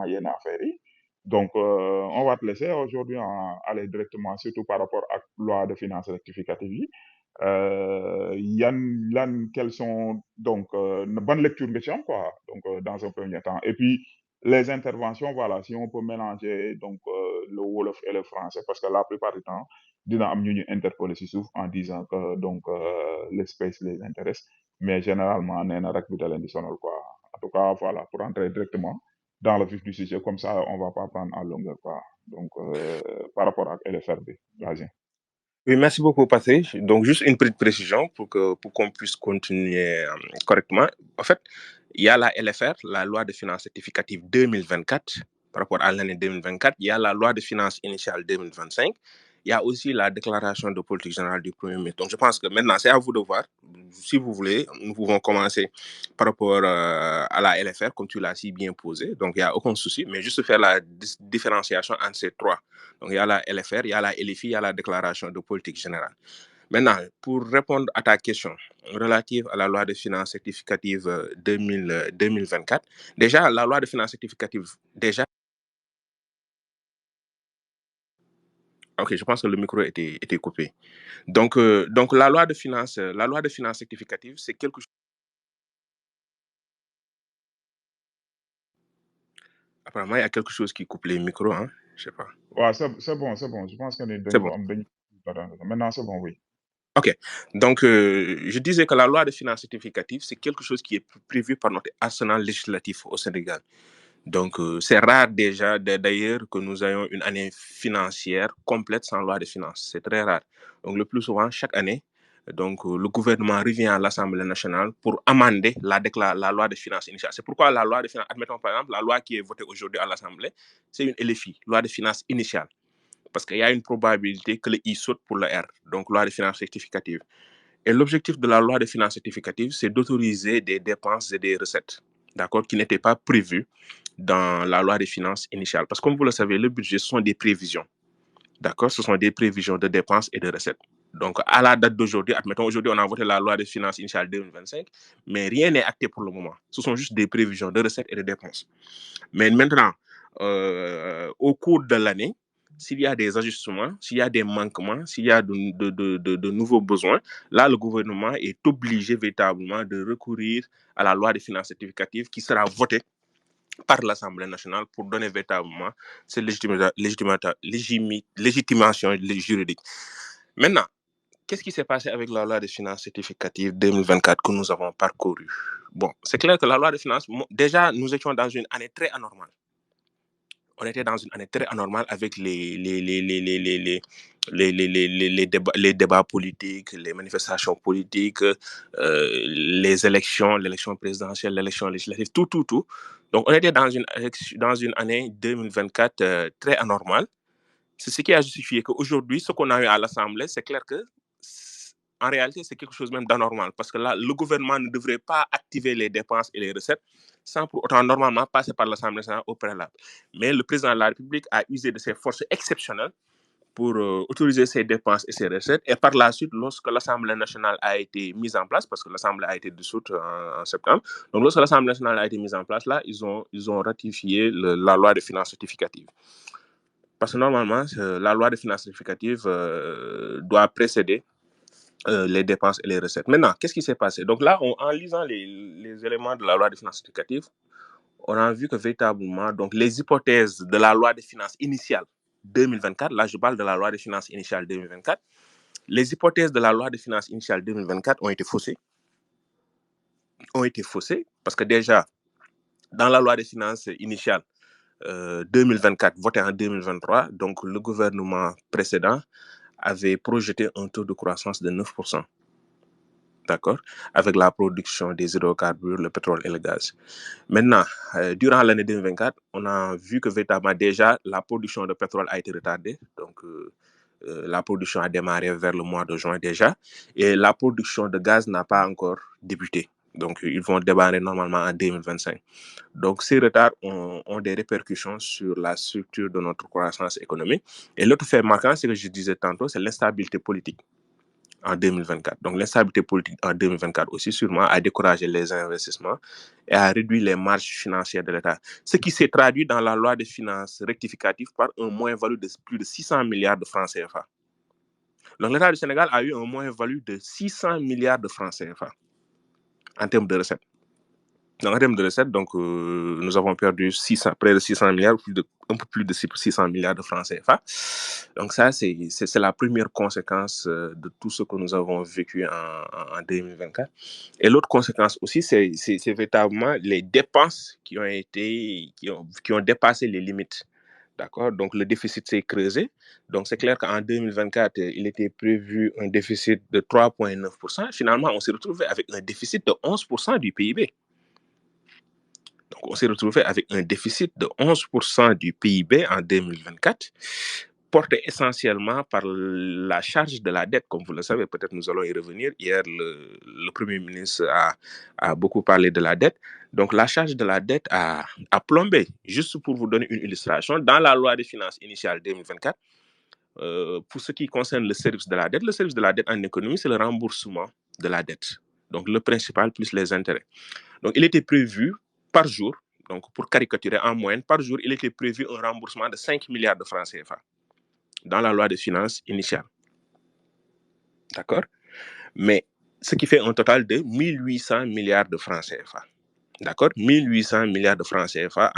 directement yenn affaires yi donc on va te laisser aujourd'hui aller directement surtout par rapport ak loi de finances rectificative yi quels sont donc ban lecture nga ci am quoi donc dans un premier temps et puis les interventions voilà si on peut mélanger donc le wolof et le français parce que la plupart du temps dina am ñu interpeller ci suuf en disant que donc l'espèce les intéresse mais généralement nee na rek bi da leen di sonal quoi en tout cas voilà pour entrer directement dans le vif du sujet comme ça on va pas prendre en longueur quoi donc par rapport ak LFR bi vas-y. Oui, merci beaucoup, Patrick. Donc, juste une petite précision pour qu'on puisse continuer correctement. En fait, il y a la LFR, la loi de finances rectificative 2024, par rapport à l'année 2024. Il y a la loi de finances initiale 2025. Il y a aussi la déclaration de politique générale du Premier ministre. Donc, je pense que maintenant, c'est à vous de voir. Si vous voulez, nous pouvons commencer par rapport à la LFR, comme tu l'as si bien posé. Donc, il n'y a aucun souci, mais juste faire la différenciation entre ces trois. Donc, il y a la LFR, il y a la LFI, il y a la déclaration de politique générale. Maintenant, pour répondre à ta question relative à la loi de finances rectificative 2024, déjà, la loi de finances rectificative, déjà... Ok, je pense que le micro était coupé. Donc la loi de finances rectificative, c'est quelque chose... Apparemment, il y a quelque chose qui coupe les micros, hein? Je sais pas. Ouais, c'est bon. Je pense que C'est bon. Maintenant, c'est bon, oui. Ok. Donc, je disais que la loi de finances rectificative, c'est quelque chose qui est prévu par notre arsenal législatif au Sénégal. Donc, c'est rare déjà, d'ailleurs, que nous ayons une année financière complète sans loi de finances. C'est très rare. Donc, le plus souvent, chaque année, donc, le gouvernement revient à l'Assemblée nationale pour amender la loi de finances initiale. C'est pourquoi la loi de finances, admettons par exemple, la loi qui est votée aujourd'hui à l'Assemblée, c'est une LFI, loi de finances initiale. Parce qu'il y a une probabilité que le I saute pour le R, donc loi de finances rectificative. Et l'objectif de la loi de finances rectificative, c'est d'autoriser des dépenses et des recettes, d'accord, qui n'étaient pas prévues dans la loi de finances initiale. Parce que comme vous le savez, le budget, ce sont des prévisions, d'accord, ce sont des prévisions de dépenses et de recettes. Donc, à la date d'aujourd'hui, admettons, aujourd'hui, on a voté la loi de finances initiale 2025, mais rien n'est acté pour le moment. Ce sont juste des prévisions de recettes et de dépenses. Mais maintenant, au cours de l'année, s'il y a des ajustements, s'il y a des manquements, s'il y a de nouveaux besoins, là, le gouvernement est obligé véritablement de recourir à la loi de finances rectificative qui sera votée par l'Assemblée nationale pour donner véritablement cette légitimation juridique. Maintenant, qu'est-ce qui s'est passé avec la loi de finances rectificative 2024 que nous avons parcouru? Bon, c'est clair que la loi de finances, déjà, nous étions dans une année très anormale. On était dans une année très anormale avec les débats politiques, les manifestations politiques, les élections, l'élection présidentielle, l'élection législative, tout. Donc, on était dans une année 2024 très anormale. C'est ce qui a justifié qu'aujourd'hui, ce qu'on a eu à l'Assemblée, c'est clair que, en réalité, c'est quelque chose même d'anormal. Parce que là, le gouvernement ne devrait pas activer les dépenses et les recettes sans pour autant normalement passer par l'Assemblée nationale au préalable. Mais le président de la République a usé de ses forces exceptionnelles pour autoriser ses dépenses et ses recettes. Et par la suite, lorsque l'Assemblée nationale a été mise en place, parce que l'Assemblée a été dissoute en septembre, donc lorsque l'Assemblée nationale a été mise en place, là, ils ont ratifié la loi de finances rectificative. Parce que normalement, la loi de finances rectificative doit précéder les dépenses et les recettes. Maintenant, qu'est-ce qui s'est passé? Donc là, en lisant les éléments de la loi de finances rectificative, on a vu que véritablement, donc, les hypothèses de la loi de finances initiale 2024, là je parle de la loi de finances initiale 2024, les hypothèses de la loi de finances initiale 2024 ont été faussées. Parce que déjà, dans la loi de finances initiale 2024, votée en 2023, donc le gouvernement précédent avait projeté un taux de croissance de 9%. D'accord, avec la production des hydrocarbures, le pétrole et le gaz. Maintenant, durant l'année 2024, on a vu que véritablement déjà la production de pétrole a été retardée. Donc, la production a démarré vers le mois de juin déjà. Et la production de gaz n'a pas encore débuté. Donc, ils vont démarrer normalement en 2025. Donc, ces retards ont des répercussions sur la structure de notre croissance économique. Et l'autre fait marquant, c'est que je disais tantôt, c'est l'instabilité politique. en 2024. Donc l'instabilité politique en 2024 aussi sûrement a découragé les investissements et a réduit les marges financières de l'État. Ce qui s'est traduit dans la loi de finances rectificative par un moins-value de plus de 600 milliards de francs CFA. Donc l'État du Sénégal a eu un moins-value de 600 milliards de francs CFA en termes de recettes. Donc, en termes de recettes, nous avons perdu près de 600 milliards, un peu plus de 600 milliards de francs CFA. Donc ça, c'est la première conséquence de tout ce que nous avons vécu en 2024. Et l'autre conséquence aussi, c'est véritablement les dépenses qui ont dépassé les limites. D'accord? Donc le déficit s'est creusé. Donc c'est clair qu'en 2024, il était prévu un déficit de 3,9%. Finalement, on s'est retrouvé avec un déficit de 11% du PIB. Donc, on s'est retrouvé avec un déficit de 11% du PIB en 2024, porté essentiellement par la charge de la dette, comme vous le savez. Peut-être nous allons y revenir. Hier, le Premier ministre a beaucoup parlé de la dette. Donc, la charge de la dette a plombé. Juste pour vous donner une illustration, dans la loi des finances initiale 2024, pour ce qui concerne le service de la dette en économie, c'est le remboursement de la dette. Donc, le principal plus les intérêts. Donc, il était prévu par jour, donc pour caricaturer en moyenne, par jour, il était prévu un remboursement de 5 milliards de francs CFA dans la loi de finances initiale. D'accord? Mais ce qui fait un total de 1800 milliards de francs CFA. D'accord? 1800 milliards de francs CFA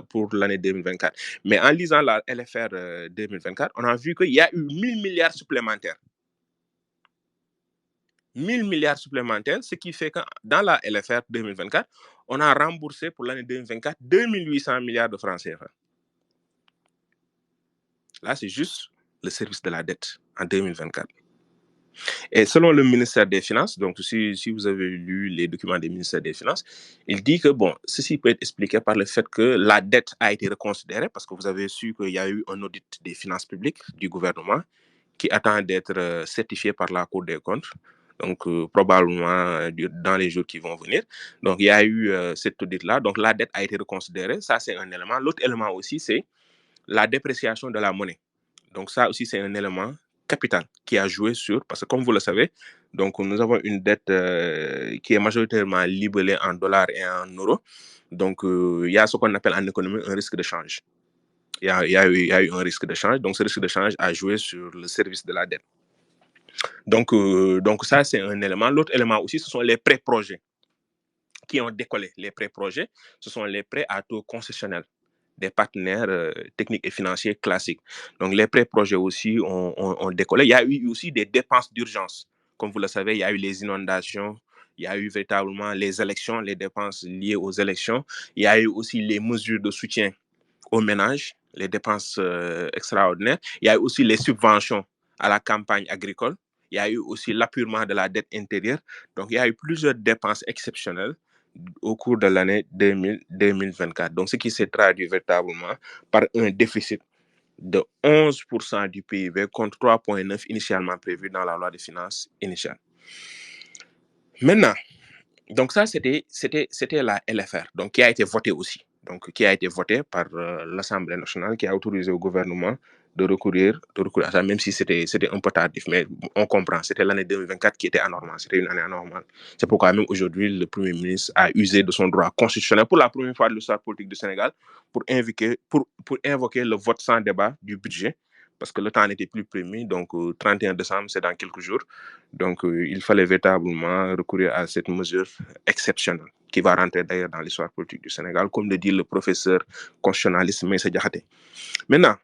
pour l'année 2024. Mais en lisant la LFR 2024, on a vu qu'il y a eu 1000 milliards supplémentaires. 1000 milliards supplémentaires, ce qui fait que dans la LFR 2024, on a remboursé pour l'année 2024 2800 milliards de francs CFA. Là, c'est juste le service de la dette en 2024. Et selon le ministère des Finances, donc si vous avez lu les documents du ministère des Finances, il dit que ceci peut être expliqué par le fait que la dette a été reconsidérée, parce que vous avez su qu'il y a eu un audit des finances publiques du gouvernement qui attend d'être certifié par la Cour des comptes. Donc, probablement dans les jours qui vont venir. Donc, il y a eu cet audit-là. Donc, la dette a été reconsidérée. Ça, c'est un élément. L'autre élément aussi, c'est la dépréciation de la monnaie. Donc, ça aussi, c'est un élément capital qui a joué sur... Parce que, comme vous le savez, donc, nous avons une dette qui est majoritairement libellée en dollars et en euros. Donc, il y a ce qu'on appelle en économie un risque de change. Il y a eu un risque de change. Donc, ce risque de change a joué sur le service de la dette. Donc ça, c'est un élément. L'autre élément aussi, ce sont les prêts-projets qui ont décollé. Les prêts-projets, ce sont les prêts à taux concessionnels des partenaires techniques et financiers classiques. Donc, les prêts-projets aussi ont décollé. Il y a eu aussi des dépenses d'urgence. Comme vous le savez, il y a eu les inondations, il y a eu véritablement les élections, les dépenses liées aux élections. Il y a eu aussi les mesures de soutien aux ménages, les dépenses extraordinaires. Il y a eu aussi les subventions à la campagne agricole. Il y a eu aussi l'appurement de la dette intérieure. Donc, il y a eu plusieurs dépenses exceptionnelles au cours de l'année 2024. Donc, ce qui s'est traduit véritablement par un déficit de 11% du PIB contre 3,9% initialement prévu dans la loi de finances initiale. Maintenant, donc ça, c'était la LFR, donc qui a été votée aussi. Donc, qui a été votée par l'Assemblée nationale, qui a autorisé au gouvernement de recourir à ça, même si c'était un peu tardif, mais on comprend, c'était l'année 2024 qui était anormale, c'était une année anormale. C'est pourquoi même aujourd'hui, le Premier ministre a usé de son droit constitutionnel pour la première fois de l'histoire politique du Sénégal pour invoquer le vote sans débat du budget, parce que le temps n'était plus permis. Donc, 31 décembre, c'est dans quelques jours. Donc, il fallait véritablement recourir à cette mesure exceptionnelle qui va rentrer d'ailleurs dans l'histoire politique du Sénégal, comme le dit le professeur constitutionnaliste Meïssa Diakhaté. Maintenant,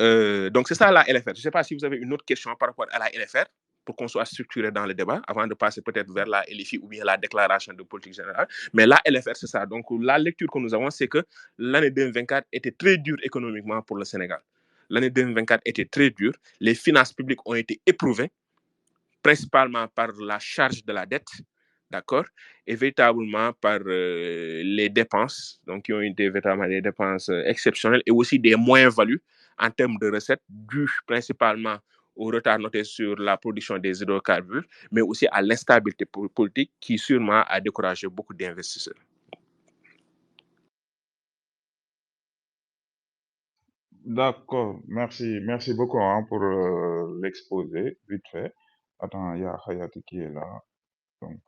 donc c'est ça la LFR. Je ne sais pas si vous avez une autre question par rapport à la LFR pour qu'on soit structuré dans le débat avant de passer peut-être vers la LFI ou bien la déclaration de politique générale. Mais la LFR, c'est ça. Donc, la lecture que nous avons, c'est que l'année 2024 était très dure économiquement pour le Sénégal. L'année 2024 était très dure. Les finances publiques ont été éprouvées, principalement par la charge de la dette, d'accord, et véritablement par les dépenses, donc qui ont été véritablement des dépenses exceptionnelles et aussi des moins-values en termes de recettes dues principalement au retard noté sur la production des hydrocarbures, mais aussi à l'instabilité politique qui sûrement a découragé beaucoup d'investisseurs. D'accord, merci beaucoup pour l'exposé, vite fait. Attends, il y a Hayati qui est là. Donc,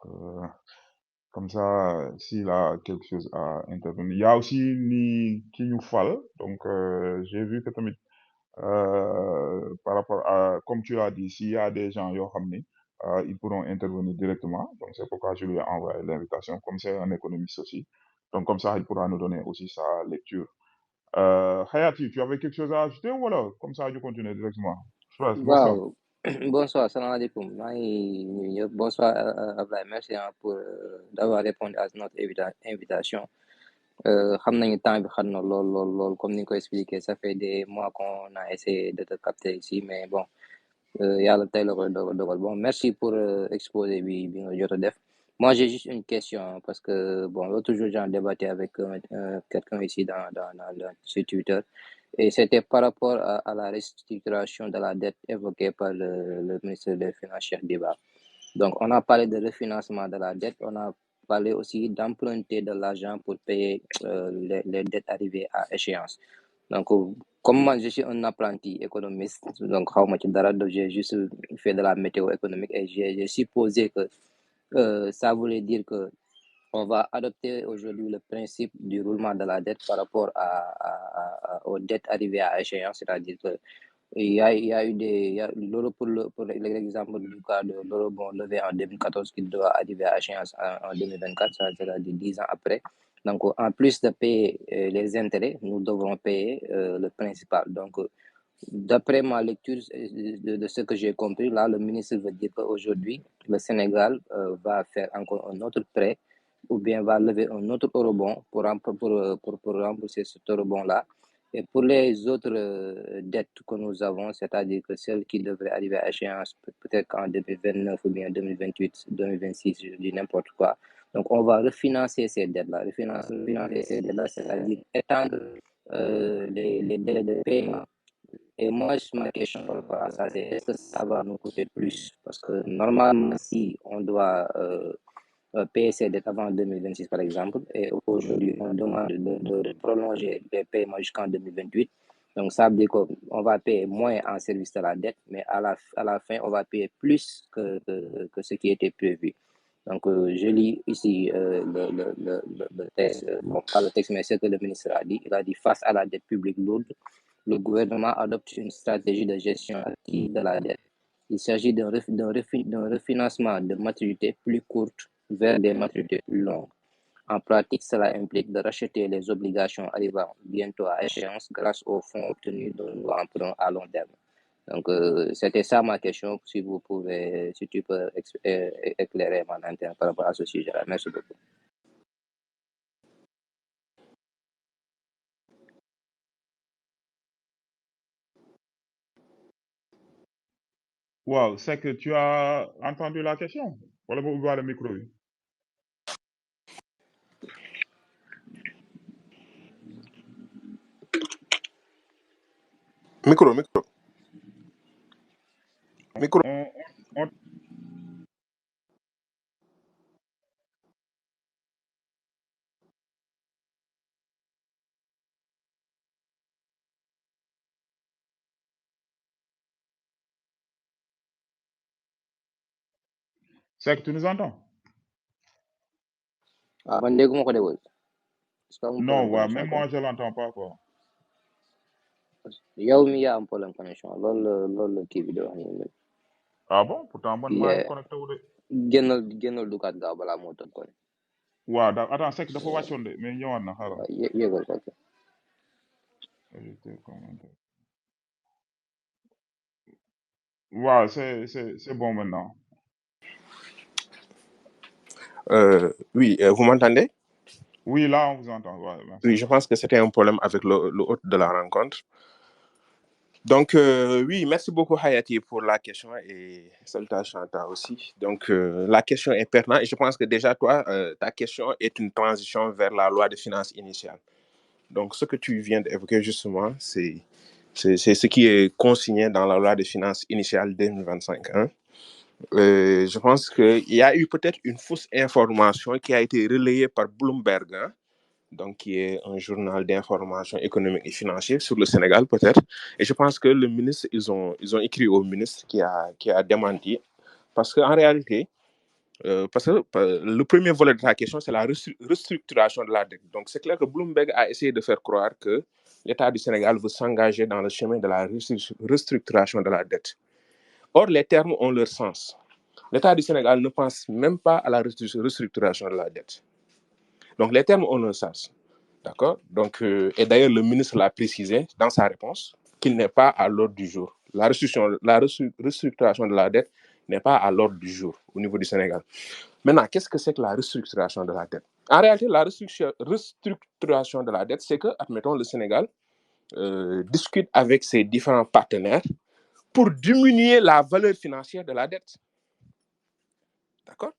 comme ça, s'il a quelque chose à intervenir. Il y a aussi Ni Kinyufal. Donc, j'ai vu que tamit, par rapport à, comme tu l'as dit, s'il y a des gens, ils pourront intervenir directement. Donc, c'est pourquoi je lui ai envoyé l'invitation, comme c'est un économiste aussi. Donc, comme ça, il pourra nous donner aussi sa lecture. Hayati, tu avais quelque chose à ajouter ou voilà? Comme ça, je continue directement. Bonsoir. Waaw bonsoir salaamaaleykum maa ngi nuyu ñëpp bonsoir Ablaye merci pour d'avoir répondu à notre invitation xam nañu temps bi xat na lool comme ni nga ko expliqué ça fait des mois qu'on a essayé de te capter ici mais bon yàlla tey la koy dogal bon merci pour exposé bi nga jot a def moi j'ai juste une question parce que bon l'autre jour j'en débattais avec quelqu'un ici sur Twitter et c'était par rapport à la restructuration de la dette évoquée par le ministre des Finances Cheikh Diba. Donc on a parlé de refinancement de la dette, on a parlé aussi d'emprunter de l'argent pour payer les dettes arrivées à échéance. Donc comme moi je suis un apprenti économiste, donc j'ai juste fait de la météo économique et j'ai supposé que ça voulait dire que on va adopter aujourd'hui le principe du roulement de la dette par rapport aux dettes arrivées à échéance, c'est-à-dire que il y a eu l'euro pour l'exemple du cas de l'euro bon levé en 2014 qui doit arriver à échéance en 2024, c'est-à-dire 10 ans après. Donc, en plus de payer les intérêts, nous devrons payer le principal. Donc, d'après ma lecture de ce que j'ai compris, là, le ministre veut dire qu'aujourd'hui, le Sénégal va faire encore un autre prêt ou bien va lever un autre eurobond pour rembourser cet eurobond-là. Et pour les autres dettes que nous avons, c'est-à-dire que celles qui devraient arriver à échéance peut-être qu'en 2029 ou bien 2028, 2026, je dis n'importe quoi. Donc, on va refinancer ces dettes-là. Refinancer ces dettes-là, c'est-à-dire étendre les délais de paiement. Et moi, ma question par rapport à ça, c'est est-ce que ça va nous coûter plus? Parce que normalement, si on doit payer ses dettes avant 2026, par exemple, et aujourd'hui, on demande de prolonger les paiements jusqu'en 2028. Donc, ça veut dire qu'on va payer moins en service de la dette, mais à la fin, on va payer plus que ce qui était prévu. Donc, je lis ici le texte, bon, pas le texte, mais ce que le ministre a dit. Il a dit, face à la dette publique lourde, le gouvernement adopte une stratégie de gestion active de la dette. Il s'agit d'un refinancement de maturités plus courtes vers des maturités plus longues. En pratique, cela implique de racheter les obligations arrivant bientôt à échéance grâce aux fonds obtenus de nos emprunts à long terme. Donc, c'était ça ma question. Si tu peux éclairer mon intérêt par rapport à ce sujet-là. Merci beaucoup. Wow, c'est que tu as entendu la question. Voilà, vous ouvrez le micro. Oui. Micro. On- C'est que tu nous entends? Ah, man, dégg nga ko de woon. Est-ce que amul Non, problème ouais, connexion même kon moi, je l'entends pas, quoi. yow mi yaa am problème connexion loolu la kii bi di wax nii. Ah bon? Pourtant, man, maa ngi Yeah. connecté wu de. génnal dugaat gaaw balaa moo tëj kon. Waaw, attends, c'est que dafa wàccoon de, mais ñëwaat na, xaaral. Yéegal ko. Ajouter commentaire. Waaw, c'est bon maintenant. Oui, vous m'entendez? Oui, là, on vous entend. Ouais, merci. Oui, je pense que c'était un problème avec le hôte de la rencontre. Donc, oui, merci beaucoup Hayati pour la question et salutations à toi aussi. Donc, la question est pertinente et je pense que déjà, toi, ta question est une transition vers la loi de finances initiale. Donc, ce que tu viens d'évoquer justement, c'est ce qui est consigné dans la loi de finances initiale 2025. Hein. Je pense qu'il y a eu peut-être une fausse information qui a été relayée par Bloomberg, hein, donc qui est un journal d'information économique et financière sur le Sénégal peut-être. Et je pense que le ministre, ils ont écrit au ministre qui a démenti parce qu'en réalité, parce que le premier volet de ta question, c'est la restructuration de la dette. Donc, c'est clair que Bloomberg a essayé de faire croire que l'État du Sénégal veut s'engager dans le chemin de la restructuration de la dette. Or, les termes ont leur sens. L'État du Sénégal ne pense même pas à la restructuration de la dette. Donc, les termes ont leur sens. D'accord? Donc, et d'ailleurs, le ministre l'a précisé dans sa réponse qu'il n'est pas à l'ordre du jour. La restructuration de la dette n'est pas à l'ordre du jour au niveau du Sénégal. Maintenant, qu'est-ce que c'est que la restructuration de la dette? En réalité, la restructuration de la dette, c'est que, admettons, le Sénégal discute avec ses différents partenaires pour diminuer la valeur financière de la dette. D'accord?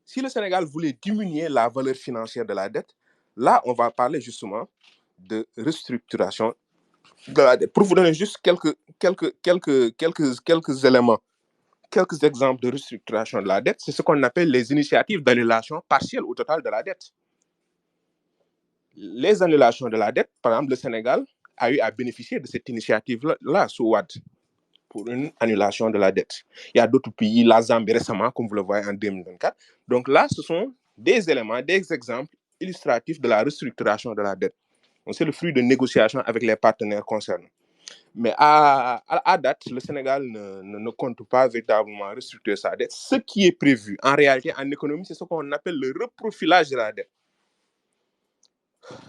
Si le Sénégal voulait diminuer la valeur financière de la dette, là, on va parler justement de restructuration de la dette. Pour vous donner juste quelques éléments, quelques exemples de restructuration de la dette, c'est ce qu'on appelle les initiatives d'annulation partielle ou totale de la dette. Les annulations de la dette, par exemple, le Sénégal a eu à bénéficier de cette initiative-là sous Wade pour une annulation de la dette. Il y a d'autres pays, la Zambie récemment, comme vous le voyez en 2024. Donc là, ce sont des éléments, des exemples illustratifs de la restructuration de la dette. Donc c'est le fruit de négociations avec les partenaires concernés. Mais à date, le Sénégal ne compte pas véritablement restructurer sa dette. Ce qui est prévu, en réalité, en économie, c'est ce qu'on appelle le reprofilage de la dette.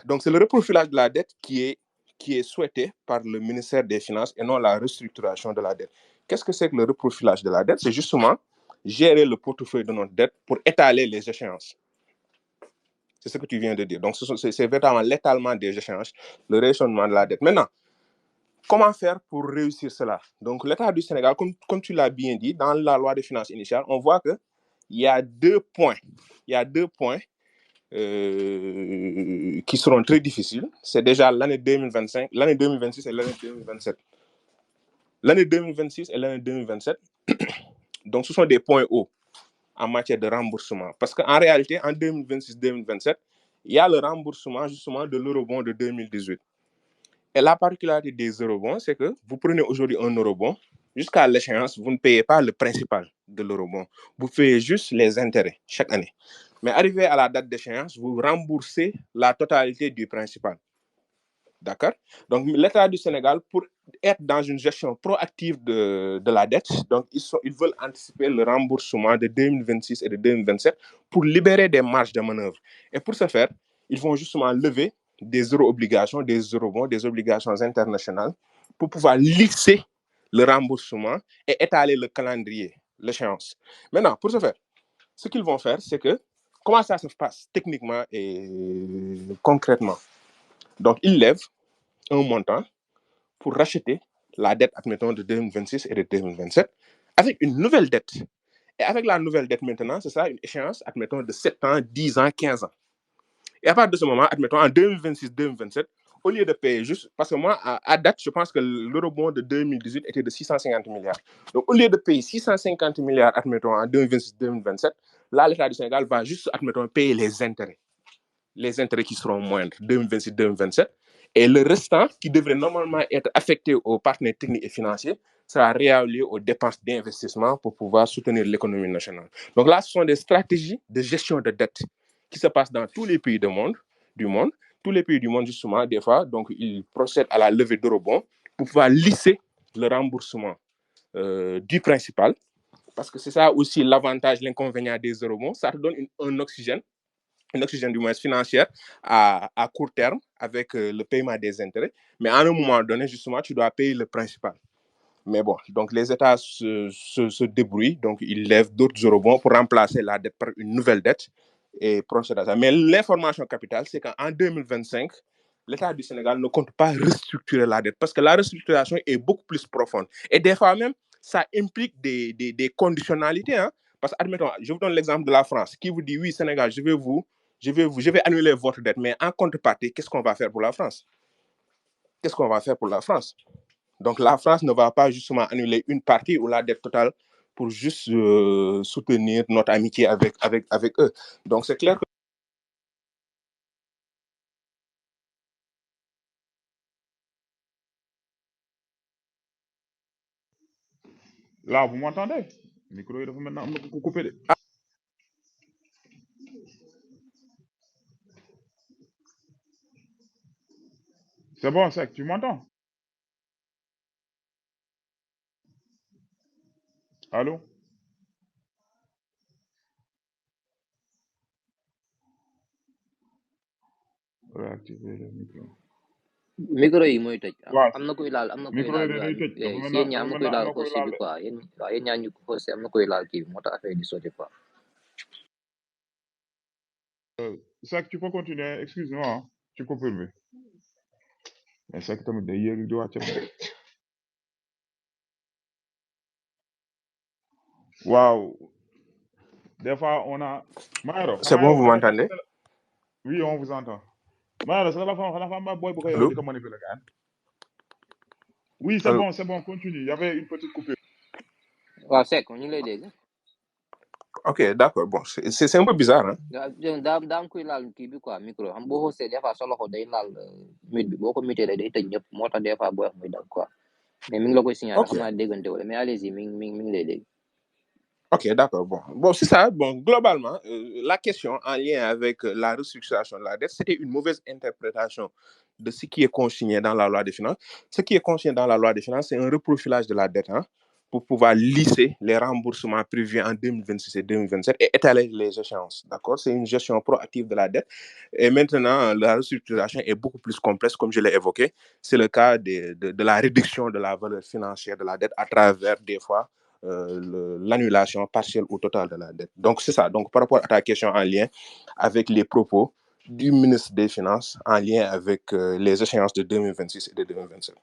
Donc, c'est le reprofilage de la dette qui est souhaité par le ministère des Finances et non la restructuration de la dette. Qu'est-ce que c'est que le reprofilage de la dette? C'est justement gérer le portefeuille de notre dette pour étaler les échéances. C'est ce que tu viens de dire. Donc, c'est véritablement l'étalement des échéances, le raisonnement de la dette. Maintenant, comment faire pour réussir cela? Donc, l'État du Sénégal, comme tu l'as bien dit, dans la loi de finances initiale, on voit qu'il y a 2 points. Il y a 2 points qui seront très difficiles. C'est déjà l'année 2025, l'année 2026 et l'année 2027. L'année 2026 et l'année 2027, donc ce sont des points hauts en matière de remboursement. Parce qu'en réalité, en 2026-2027, il y a le remboursement justement de l'eurobond de 2018. Et la particularité des eurobonds, c'est que vous prenez aujourd'hui un eurobond, jusqu'à l'échéance, vous ne payez pas le principal de l'eurobond. Vous payez juste les intérêts chaque année. Mais arrivé à la date d'échéance, vous remboursez la totalité du principal. D'accord? Donc, l'État du Sénégal, pour être dans une gestion proactive de la dette, donc ils veulent anticiper le remboursement de 2026 et de 2027 pour libérer des marges de manœuvre. Et pour ce faire, ils vont justement lever des euro-obligations, des eurobonds, des obligations internationales pour pouvoir lisser le remboursement et étaler le calendrier, l'échéance. Maintenant, pour ce faire, ce qu'ils vont faire, c'est que, comment ça se passe techniquement et concrètement? Donc, ils lèvent un montant pour racheter la dette, admettons, de 2026 et de 2027 avec une nouvelle dette. Et avec la nouvelle dette maintenant, c'est ça, une échéance, admettons, de 7 ans, 10 ans, 15 ans. Et à partir de ce moment, admettons, en 2026-2027, au lieu de payer juste, parce que moi, à date, je pense que l'eurobond de 2018 était de 650 milliards. Donc, au lieu de payer 650 milliards, admettons, en 2026-2027, là, l'État du Sénégal va juste, admettons, payer les intérêts. Les intérêts qui seront moindres 2026-2027. Et le restant, qui devrait normalement être affecté aux partenaires techniques et financiers, sera réalloué aux dépenses d'investissement pour pouvoir soutenir l'économie nationale. Donc là, ce sont des stratégies de gestion de dette qui se passent dans tous les pays du monde. Tous les pays du monde, justement, des fois, donc ils procèdent à la levée d'eurobonds pour pouvoir lisser le remboursement du principal. Parce que c'est ça aussi l'avantage, l'inconvénient des eurobonds. Ça te donne un oxygène du moins financière à court terme avec le paiement des intérêts. Mais à un moment donné, justement, tu dois payer le principal. Mais bon, donc les États se débrouillent, donc ils lèvent d'autres eurobonds pour remplacer la dette par une nouvelle dette et procéder à ça. Mais l'information capitale, c'est qu'en 2025, l'État du Sénégal ne compte pas restructurer la dette parce que la restructuration est beaucoup plus profonde. Et des fois même, ça implique des conditionnalités. Hein? Parce que, admettons, je vous donne l'exemple de la France qui vous dit, oui, Sénégal, je vais annuler votre dette, mais en contrepartie, qu'est-ce qu'on va faire pour la France? Qu'est-ce qu'on va faire pour la France? Donc, la France ne va pas justement annuler une partie ou la dette totale pour juste soutenir notre amitié avec eux. Donc, c'est clair que... Là, vous m'entendez? micro yi dafa mel na am na ku coupé de. C'est bon, Seck, tu m'entends? Allô? Réactiver le micro. micro yi mooy tëj waaw am na koy laal am na koy micro yi laal day tëj dafa mel si na yéen ñi dafa am na mel koy na am laal na koy aussi laal bi de. quoi yéen ñaa ñu ko aussi am na koy laal kii bi moo tax affaire di sauté quoi. Seck, tu peux continuer, excuse-moi, hein, ci coupure bi. mais Seck tamit day yéeg di wàcc rek. waaw des fois on a. Mayoro C'est xanaa bon, yow vous da nga nekk m'entendez? oui on vous entend. Mayoro sa téléphone xanaa fa am boy bu ko yor Allô? di ko manipuler kan. oui c'est Allô? bon continue il y avait une petite coupure. waaw Seck ñu ngi lay dégg. Ok, d'accord. Bon, c'est un peu bizarre, hein? daa am koy laal kii bi quoi micro xam boo xoolee des fois sa loxo day laal mute bi boo ko mutee day tëj ñëpp moo tax des fois booy wax muy dal quoi mais mi ngi la koy signaler Ok. xam naa déggante wala mais allez-y mi ngi lay dégg. Ok, d'accord. Bon, c'est ça. Bon, globalement, la question en lien avec la restructuration de la dette, c'était une mauvaise interprétation de ce qui est consigné dans la loi des finances. Ce qui est consigné dans la loi des finances, c'est un reprofilage de la dette, hein, pour pouvoir lisser les remboursements prévus en 2026 et 2027 et étaler les échéances. D'accord? C'est une gestion proactive de la dette. Et maintenant, la restructuration est beaucoup plus complexe, comme je l'ai évoqué. C'est le cas de la réduction de la valeur financière de la dette à travers, des fois, l'annulation partielle ou totale de la dette. Donc, c'est ça. Donc, par rapport à ta question en lien avec les propos du ministre des Finances en lien avec les échéances de 2026 et de 2027.